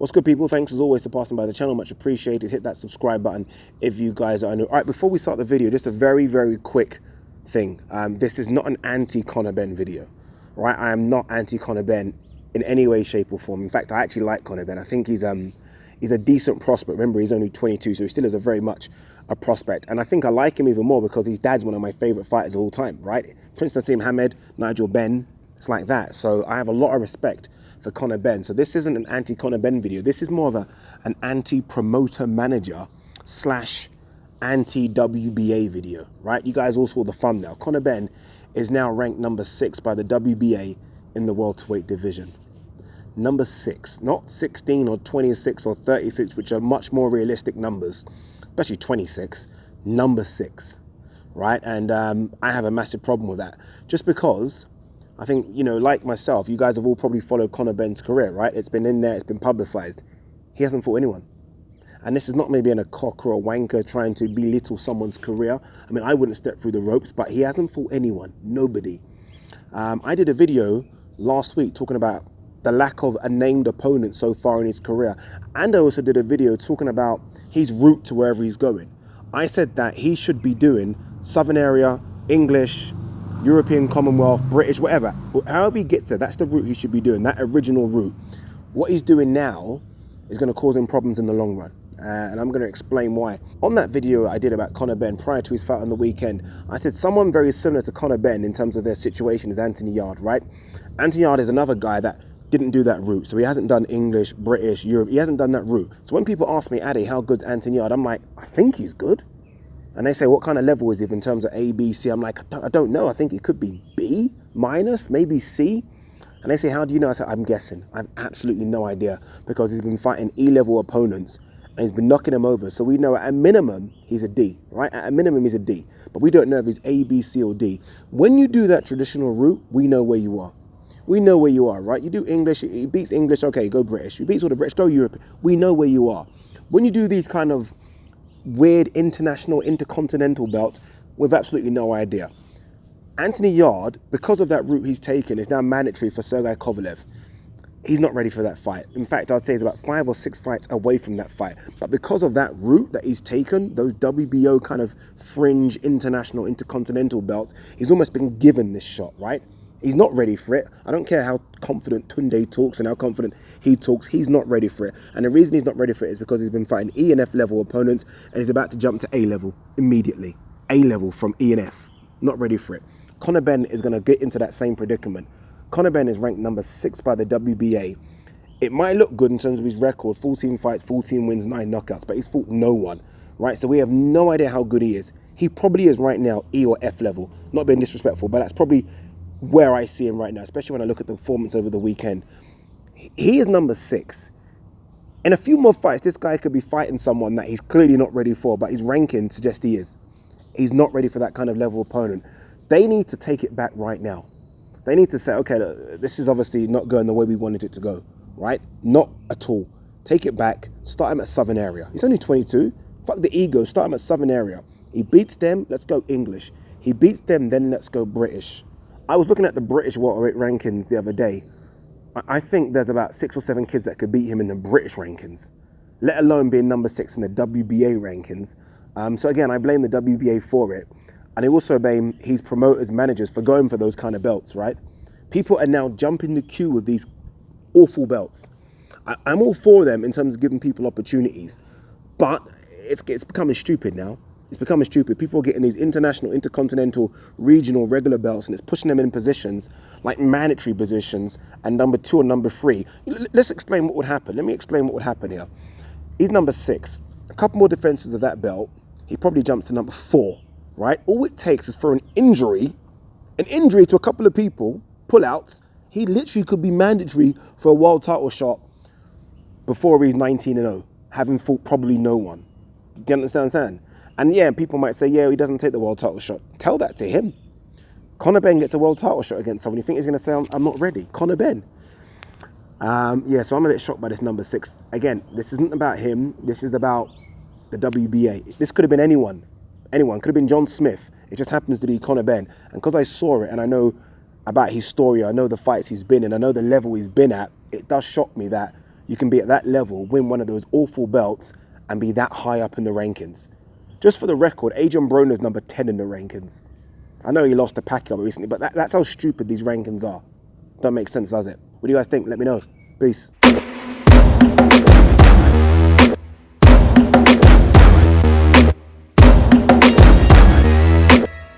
What's good, people? Thanks as always for passing by the channel. Much appreciated. Hit that subscribe button if you guys are new. All right, before we start the video, just a very, very quick thing. This is not an anti-Conor Benn video, right? I am not anti-Conor Benn in any way, shape or form. In fact, I actually like Conor Benn. I think he's a decent prospect. Remember, he's only 22, so he still is a very much a prospect. And I think I like him even more because his dad's one of my favorite fighters of all time, right? Prince Nassim Hamed, Nigel Benn, it's like that. So I have a lot of respect for Conor Benn. So this isn't an anti-Conor Benn video. This is more of an anti-promoter manager slash anti-WBA video, right? You guys all saw the thumbnail. Conor Benn is now ranked number 6 by the WBA in the welterweight division. Number 6, not 16 or 26 or 36, which are much more realistic numbers, especially 26, number 6, right? And I have a massive problem with that, just because I think, you know, like myself, you guys have all probably followed Conor Benn's career, right? It's been in there, it's been publicized. He hasn't fought anyone. And this is not me being a cock or a wanker trying to belittle someone's career. I mean, I wouldn't step through the ropes, but he hasn't fought anyone, nobody. I did a video last week talking about the lack of a named opponent so far in his career. And I also did a video talking about his route to wherever he's going. I said that he should be doing Southern area, English, European, Commonwealth, British, whatever. However he gets there, that's the route he should be doing, that original route. What he's doing now is going to cause him problems in the long run. And I'm going to explain why. On that video I did about Conor Benn prior to his fight on the weekend, I said someone very similar to Conor Benn in terms of their situation is Anthony Yarde, right? Anthony Yarde is another guy that didn't do that route. So he hasn't done English, British, Europe. He hasn't done that route. So when people ask me, Addy, how good's Anthony Yarde? I'm like, I think he's good. And they say, what kind of level is he in terms of A, B, C? I'm like, I don't know. I think it could be B minus, maybe C. And they say, how do you know? I said, I'm guessing. I have absolutely no idea, because he's been fighting E-level opponents and he's been knocking them over. So we know at a minimum, he's a D, right? At a minimum, he's a D. But we don't know if he's A, B, C, or D. When you do that traditional route, we know where you are. We know where you are, right? You do English, he beats English, okay, go British. You beats all the British, go Europe. We know where you are. When you do these kind of weird international, intercontinental belts, we've absolutely no idea. Anthony Yarde, because of that route he's taken, is now mandatory for Sergey Kovalev. He's not ready for that fight. In fact, I'd say he's about 5 or 6 fights away from that fight. But because of that route that he's taken, those WBO kind of fringe international, intercontinental belts, he's almost been given this shot, right? He's not ready for it. I don't care how confident Tunde talks and how confident he talks, he's not ready for it. And the reason he's not ready for it is because he's been fighting E and F level opponents and he's about to jump to A level immediately. A level from E and F. Not ready for it. Conor Benn is going to get into that same predicament. Conor Benn is ranked number 6 by the WBA. It might look good in terms of his record, 14 fights, 14 wins, 9 knockouts, but he's fought no one, right? So we have no idea how good he is. He probably is right now E or F level. Not being disrespectful, but that's probably where I see him right now, especially when I look at the performance over the weekend. He is number 6. In a few more fights, this guy could be fighting someone that he's clearly not ready for, but his ranking suggests he is. He's not ready for that kind of level opponent. They need to take it back right now. They need to say, okay, this is obviously not going the way we wanted it to go, right? Not at all. Take it back, start him at Southern area. He's only 22. Fuck the ego, start him at Southern area. He beats them, let's go English. He beats them, then let's go British. I was looking at the British welterweight rankings the other day. I think there's about 6 or 7 kids that could beat him in the British rankings, let alone being number 6 in the WBA rankings. So again, I blame the WBA for it. And I also blame his promoters, managers for going for those kind of belts, right? People are now jumping the queue with these awful belts. I'm all for them in terms of giving people opportunities, but it's becoming stupid now. It's becoming stupid. People are getting these international, intercontinental, regional, regular belts, and it's pushing them in positions like mandatory positions and number 2 or number 3. Let's explain what would happen. Let me explain what would happen here. He's number 6. A couple more defenses of that belt, he probably jumps to number 4, right? All it takes is for an injury to a couple of people, pullouts. He literally could be mandatory for a world title shot before he's 19-0, having fought probably no one. Do you understand what I'm saying? And yeah, people might say, yeah, he doesn't take the world title shot. Tell that to him. Conor Benn gets a world title shot against someone. You think he's going to say, I'm not ready? Conor Benn. Yeah, so I'm a bit shocked by this number 6. Again, this isn't about him. This is about the WBA. This could have been anyone. Anyone. Could have been John Smith. It just happens to be Conor Benn. And because I saw it and I know about his story, I know the fights he's been in, I know the level he's been at, it does shock me that you can be at that level, win one of those awful belts, and be that high up in the rankings. Just for the record, Adrian Broner's number 10 in the rankings. I know he lost to Pacquiao recently, but that's how stupid these rankings are. Don't make sense, does it? What do you guys think? Let me know. Peace.